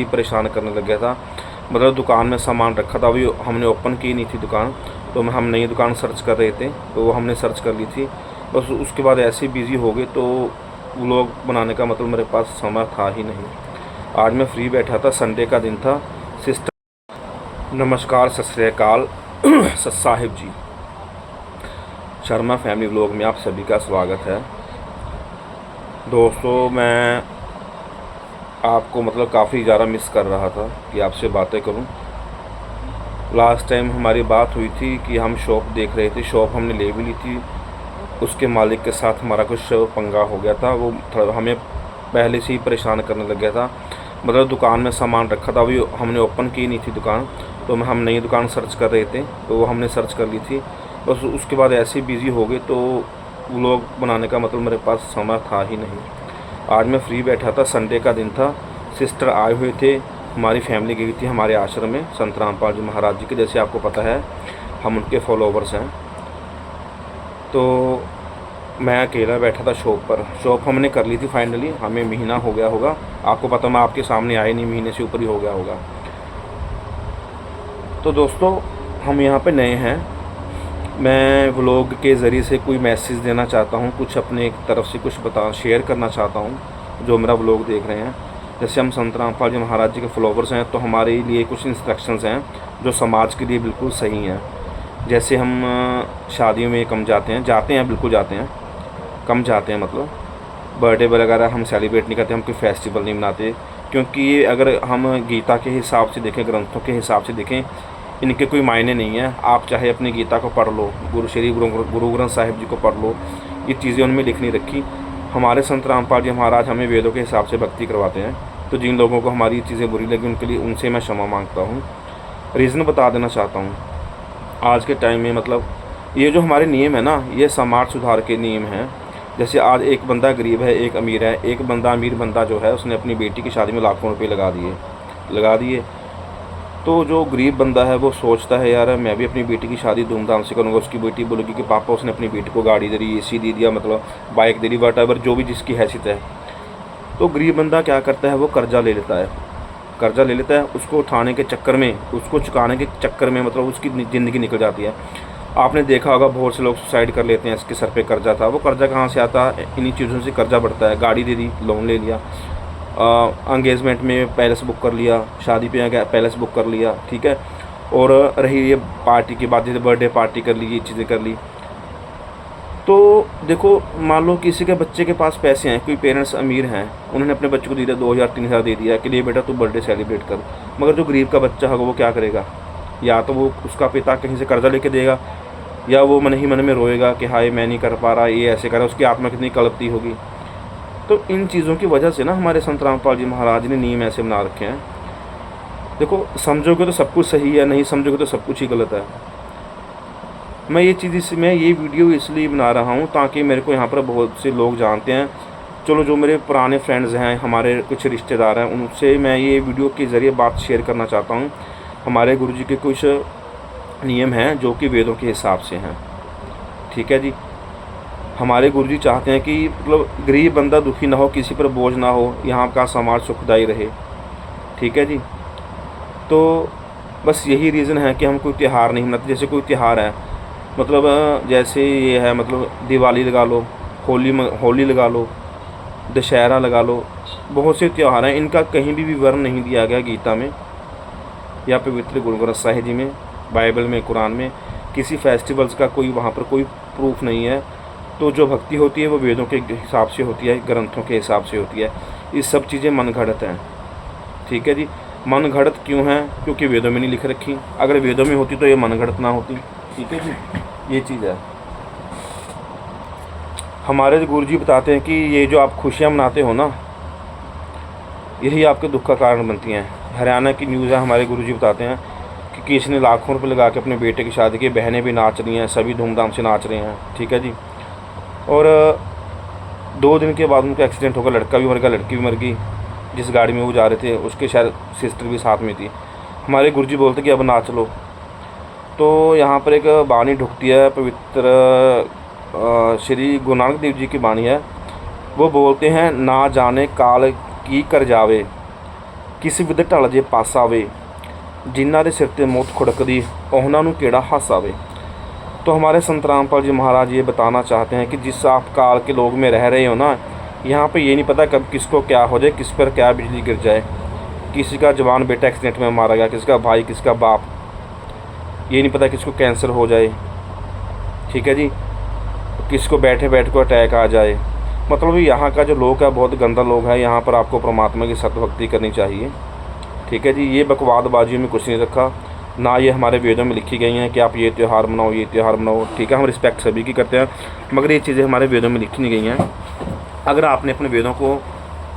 ही परेशान करने लग गया था। मतलब दुकान में सामान रखा था, अभी हमने ओपन की नहीं थी दुकान, तो हम नई दुकान सर्च कर रहे थे, तो वो हमने सर्च कर ली थी। बस उसके बाद ऐसे बिज़ी हो गए, तो व्लॉग बनाने का मतलब मेरे पास समय था ही नहीं। आज मैं फ्री बैठा था, संडे का दिन था। सिस्टर नमस्कार, सत श्री अकाल सत साहिब जी। शर्मा फैमिली व्लॉग में आप सभी का स्वागत है। दोस्तों, मैं आपको मतलब काफ़ी ज़्यादा मिस कर रहा था कि आपसे बातें करूं। लास्ट टाइम हमारी बात हुई थी कि हम शॉप देख रहे थे, शॉप हमने ले भी ली थी। उसके मालिक के साथ हमारा कुछ पंगा हो गया था, वो थोड़ा हमें पहले से ही परेशान करने लग गया था। मतलब दुकान में सामान रखा था, अभी हमने ओपन की नहीं थी दुकान, तो हम नई दुकान सर्च कर रहे थे, तो वो हमने सर्च कर ली थी। बस उसके बाद ऐसे बिज़ी हो गए, तो व्लॉग बनाने का मतलब मेरे पास समय था ही नहीं। आज मैं फ्री बैठा था, संडे का दिन था। सिस्टर आए हुए थे, हमारी फैमिली गई थी हमारे आश्रम में, संत रामपाल जी महाराज जी के। जैसे आपको पता है हम उनके फॉलोवर्स हैं। तो मैं अकेला बैठा था शॉप पर। शॉप हमने कर ली थी फाइनली, हमें महीना हो गया होगा। आपको पता, मैं आपके सामने आए नहीं, महीने से ऊपर ही हो गया होगा। तो दोस्तों, हम यहाँ पे नए हैं। मैं व्लॉग के ज़रिए से कोई मैसेज देना चाहता हूँ, कुछ अपने तरफ से कुछ शेयर करना चाहता हूँ जो मेरा व्लॉग देख रहे हैं। जैसे हम संत रामपाल जी महाराज जी के फॉलोवर्स हैं, तो हमारे लिए कुछ इंस्ट्रक्शंस हैं जो समाज के लिए बिल्कुल सही हैं। जैसे हम शादियों में कम जाते हैं, बिल्कुल जाते हैं, कम जाते हैं। मतलब बर्थडे वगैरह हम सेलिब्रेट नहीं करते, हम कोई फेस्टिवल नहीं मनाते, क्योंकि अगर हम गीता के हिसाब से देखें, ग्रंथों के हिसाब से देखें, इनके कोई मायने नहीं है। आप चाहे अपनी गीता को पढ़ लो, गुरु ग्रंथ साहिब जी को पढ़ लो, ये चीज़ें उनमें लिखनी रखी। हमारे संत रामपाल जी महाराज हमें वेदों के हिसाब से भक्ति करवाते हैं। तो जिन लोगों को हमारी चीज़ें बुरी लगी, उनके लिए उनसे मैं क्षमा मांगता हूँ। रीज़न बता देना चाहता हूँ। आज के टाइम में मतलब ये जो हमारे नियम है ना, ये समाज सुधार के नियम हैं। जैसे आज एक बंदा गरीब है, एक अमीर है। एक बंदा अमीर बंदा जो है, उसने अपनी बेटी की शादी में लाखों रुपए लगा दिए। तो जो गरीब बंदा है वो सोचता है, यार मैं भी अपनी बेटी की शादी धूमधाम से करूँगा। उसकी बेटी बोलेगी कि पापा उसने अपनी बेटी को गाड़ी दे दी, एसी दे दिया, मतलब बाइक दे दी, वट जो भी जिसकी हैसियत है। तो गरीब बंदा क्या करता है, वो कर्जा ले लेता है। उसको उठाने के चक्कर में, उसको चुकाने के चक्कर में मतलब उसकी ज़िंदगी निकल जाती है। आपने देखा होगा बहुत से लोग सुसाइड कर लेते हैं, इसके सर पे कर्जा था। वो कर्जा कहाँ से आता है? इन्हीं चीज़ों से कर्जा बढ़ता है। गाड़ी दे दी, लोन ले लिया, एंगेजमेंट में पैलेस बुक कर लिया, शादी पे पैलेस बुक कर लिया, ठीक है। और रही ये पार्टी की बात, जैसे बर्थडे पार्टी कर ली, ये चीज़ें कर ली। तो देखो, मान लो किसी के बच्चे के पास पैसे हैं, कोई पेरेंट्स अमीर हैं, उन्होंने अपने बच्चे को दे दिया 2000-3000 दे दिया कि लिए बेटा तू बर्थडे सेलिब्रेट कर। मगर जो गरीब का बच्चा होगा वो क्या करेगा? या तो वो उसका पिता कहीं से कर्जा लेके देगा, या वो मन ही मन में रोएगा कि हाय मैं नहीं कर पा रहा, ये ऐसे करा। उसकी आत्मा कितनी कलपती होगी। तो इन चीज़ों की वजह से ना हमारे संत रामपाल जी महाराज ने नियम ऐसे बना रखे हैं। देखो, समझोगे तो सब कुछ सही है, नहीं समझोगे तो सब कुछ ही गलत है। मैं ये वीडियो इसलिए बना रहा हूँ ताकि मेरे को यहाँ पर बहुत से लोग जानते हैं। चलो, जो मेरे पुराने फ्रेंड्स हैं, हमारे कुछ रिश्तेदार हैं, उनसे मैं ये वीडियो के ज़रिए बात शेयर करना चाहता हूँ। हमारे गुरुजी के कुछ नियम हैं जो कि वेदों के हिसाब से हैं, ठीक है जी। हमारे गुरुजी चाहते हैं कि मतलब गरीब बंदा दुखी ना हो, किसी पर बोझ ना हो, यहाँ का समाज सुखदायी रहे, ठीक है जी। तो बस यही रीज़न है कि हम कोई त्यौहार नहीं मनाते। जैसे कोई त्यौहार है, मतलब जैसे ये है, मतलब दिवाली लगा लो, होली लगा लो, दशहरा लगा लो, बहुत से त्यौहार हैं। इनका कहीं भी विवरण नहीं दिया गया गीता में या पवित्र गुरु ग्रंथ साहिब जी में, बाइबल में, कुरान में। किसी फेस्टिवल्स का कोई वहाँ पर कोई प्रूफ नहीं है। तो जो भक्ति होती है वो वेदों के हिसाब से होती है, ग्रंथों के हिसाब से होती है। ये सब चीज़ें मनगढ़ंत हैं, ठीक है जी। मनगढ़ंत क्यों है? क्योंकि वेदों में नहीं लिख रखी। अगर वेदों में होती तो ये मनगढ़ंत ना होती, ठीक है जी। ये चीज़ है। हमारे गुरुजी बताते हैं कि ये जो आप खुशियाँ मनाते हो ना, यही आपके दुख का कारण बनती हैं। हरियाणा की न्यूज़ है, हमारे गुरुजी बताते हैं कि किसी ने लाखों रुपए लगा के अपने बेटे की शादी की, बहनें भी नाच रही हैं, सभी धूमधाम से नाच रहे हैं, ठीक है जी। और 2 दिन के बाद उनका एक्सीडेंट होगा, लड़का भी मर गया, लड़की भी मर गई। जिस गाड़ी में वो जा रहे थे उसके शायद सिस्टर भी साथ में थी। हमारे गुरुजी बोलते कि अब नाच लो। तो यहाँ पर एक बानी ढुकती है, पवित्र श्री गुरु नानक देव जी की बानी है। वो बोलते हैं, ना जाने काल की कर जावे, किसी विद ढल जे पास आवे, जिन्हां दे सिर ते मौत खुड़कदी उन्हां नूं केड़ा हास आवे। तो हमारे संत रामपाल जी महाराज ये बताना चाहते हैं कि जिस आप काल के लोग में रह रहे हो ना, यहाँ पे ये नहीं पता कब किसको क्या हो जाए, किस पर क्या बिजली गिर जाए। किसी का जवान बेटा एक्सीडेंट में मारा गया, किसका भाई, किसका बाप, ये नहीं पता किसको कैंसर हो जाए, ठीक है जी, किसको बैठे बैठे को अटैक आ जाए। मतलब यहाँ का जो लोग है बहुत गंदा लोग है। यहाँ पर आपको परमात्मा की सतभक्ति करनी चाहिए, ठीक है जी। ये बकवादबाजी में कुछ नहीं रखा, ना ये हमारे वेदों में लिखी गई हैं कि आप ये त्यौहार मनाओ, ये त्यौहार मनाओ, ठीक है। हम रिस्पेक्ट सभी की करते हैं, मगर ये चीज़ें हमारे वेदों में लिखी नहीं गई हैं। अगर आपने अपने वेदों को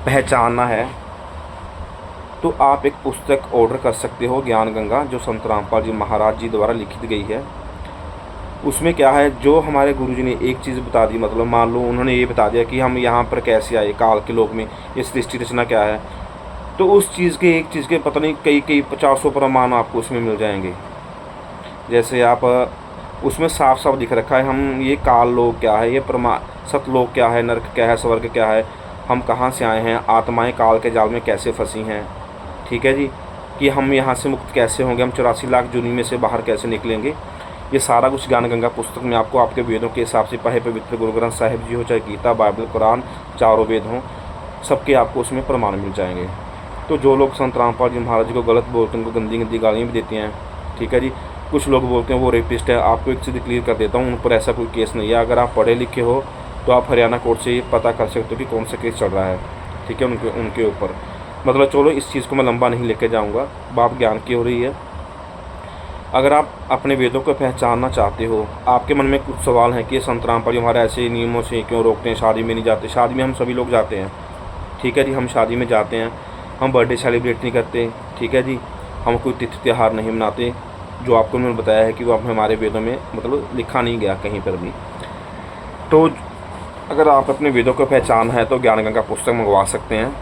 पहचानना है तो आप एक पुस्तक ऑर्डर कर सकते हो, ज्ञान गंगा, जो संत रामपाल जी महाराज जी द्वारा लिखित गई है। उसमें क्या है, जो हमारे गुरुजी ने एक चीज़ बता दी, मतलब मान लो उन्होंने ये बता दिया कि हम यहाँ पर कैसे आए, काल के लोक में ये सृष्टि रचना क्या है, तो उस चीज़ के एक चीज़ के पता नहीं कई 50 प्रमाण आपको उसमें मिल जाएंगे। जैसे आप उसमें साफ साफ दिख रखा है, हम ये काल लोक क्या है, ये सतलोक क्या है, नरक क्या है, स्वर्ग क्या है, हम कहाँ से आए हैं, आत्माएं काल के जाल में कैसे फंसी हैं, ठीक है जी, कि हम यहाँ से मुक्त कैसे होंगे, हम 84 लाख जूनी में से बाहर कैसे निकलेंगे। ये सारा कुछ ज्ञान गंगा पुस्तक में आपको आपके वेदों के हिसाब से, पहे पवित्र गुरु ग्रंथ साहिब जी हो, चाहे गीता, बाइबल, कुरान, चारों वेद हों, सबके आपको उसमें प्रमाण मिल जाएंगे। तो जो लोग संत रामपाल जी महाराज जी को गलत बोलते हैं, उनको गंदी गंदी गालियाँ भी देती हैं, ठीक है जी। कुछ लोग बोलते हैं वो रेपिस्ट है। आपको एक चीज़ क्लियर कर देता हूँ, उन पर ऐसा कोई केस नहीं है। अगर आप पढ़े लिखे हो तो आप हरियाणा कोर्ट से ये पता कर सकते हो कि कौन सा केस चल रहा है, ठीक है, उनके ऊपर। मतलब चलो इस चीज़ को मैं लंबा नहीं लेके जाऊँगा, बात ज्ञान की हो रही है। अगर आप अपने वेदों को पहचानना चाहते हो, आपके मन में कुछ सवाल हैं कि संत रामपाल जी हमारे ऐसे नियमों से क्यों रोकते हैं, शादी में नहीं जाते। शादी में हम सभी लोग जाते हैं, ठीक है जी, हम शादी में जाते हैं, हम बर्थडे सेलिब्रेट नहीं करते, ठीक है जी, हम कोई तिथि त्यौहार नहीं मनाते, जो आपको उन्होंने बताया है कि वो हमारे वेदों में मतलब लिखा नहीं गया कहीं पर भी। तो अगर आप अपने वेदों को पहचान है तो ज्ञान गंगा पुस्तक मंगवा सकते हैं,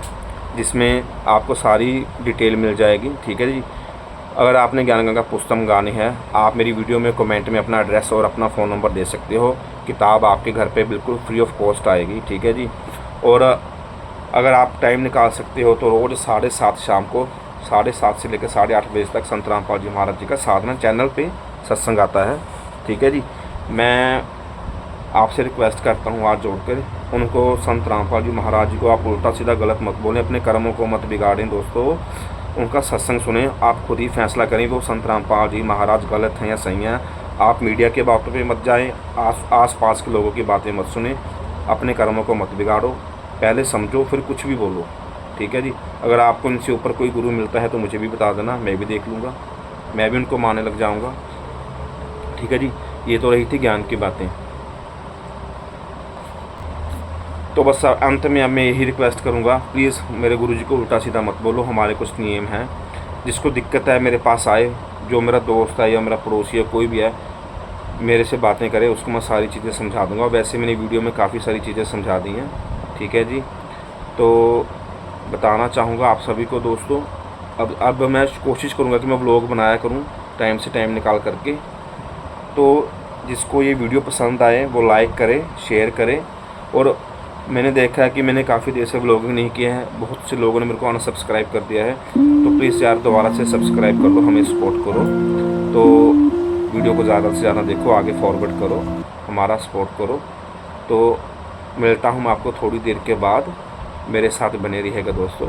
जिसमें आपको सारी डिटेल मिल जाएगी, ठीक है जी। अगर आपने ज्ञान गंगा पुस्तक मंगानी है, आप मेरी वीडियो में कमेंट में अपना एड्रेस और अपना फ़ोन नंबर दे सकते हो। किताब आपके घर पे बिल्कुल फ्री ऑफ कॉस्ट आएगी, ठीक है जी। और अगर आप टाइम निकाल सकते हो तो रोज़ 7:30 शाम को, 7:30 से लेकर 8:30 बजे तक संत रामपाल जी महाराज जी का साधना चैनल पे सत्संग आता है, ठीक है जी। मैं आपसे रिक्वेस्ट करता हूँ हाथ जोड़कर, उनको संत रामपाल जी महाराज जी को आप उल्टा सीधा गलत मत बोलें, अपने कर्मों को मत बिगाड़ें दोस्तों। उनका सत्संग सुने, आप खुद ही फैसला करें वो संत रामपाल जी महाराज गलत हैं या सही हैं। आप मीडिया के बातों पे मत जाएं, आस पास के लोगों की बातें मत सुने, अपने कर्मों को मत बिगाड़ो, पहले समझो फिर कुछ भी बोलो, ठीक है जी। अगर आपको इनसे ऊपर कोई गुरु मिलता है तो मुझे भी बता देना, मैं भी देख लूँगा, मैं भी उनको मानने लग जाऊँगा, ठीक है जी। ये तो रही थी ज्ञान की बातें। तो बस अंत में अब मैं यही रिक्वेस्ट करूँगा, प्लीज़ मेरे गुरुजी को उल्टा सीधा मत बोलो। हमारे कुछ नियम हैं, जिसको दिक्कत है मेरे पास आए, जो मेरा दोस्त है या मेरा पड़ोसी है, कोई भी है, मेरे से बातें करे, उसको मैं सारी चीज़ें समझा दूँगा। वैसे मैंने वीडियो में काफ़ी सारी चीज़ें समझा दी हैं, ठीक है जी। तो बताना चाहूँगा आप सभी को दोस्तों, अब मैं कोशिश करूँगा कि मैं व्लॉग बनाया करूँ टाइम से टाइम निकाल करके। तो जिसको ये वीडियो पसंद आए वो लाइक करे, शेयर करे। और मैंने देखा है कि मैंने काफ़ी देर से व्लॉगिंग नहीं किया है, बहुत से लोगों ने मेरे को अनसब्सक्राइब कर दिया है, तो प्लीज़ यार दोबारा से सब्सक्राइब कर लो, हमें सपोर्ट करो। तो वीडियो को ज़्यादा से ज़्यादा देखो, आगे फॉरवर्ड करो, हमारा सपोर्ट करो। तो मिलता हूँ मैं आपको थोड़ी देर के बाद, मेरे साथ बने रहिएगा दोस्तों।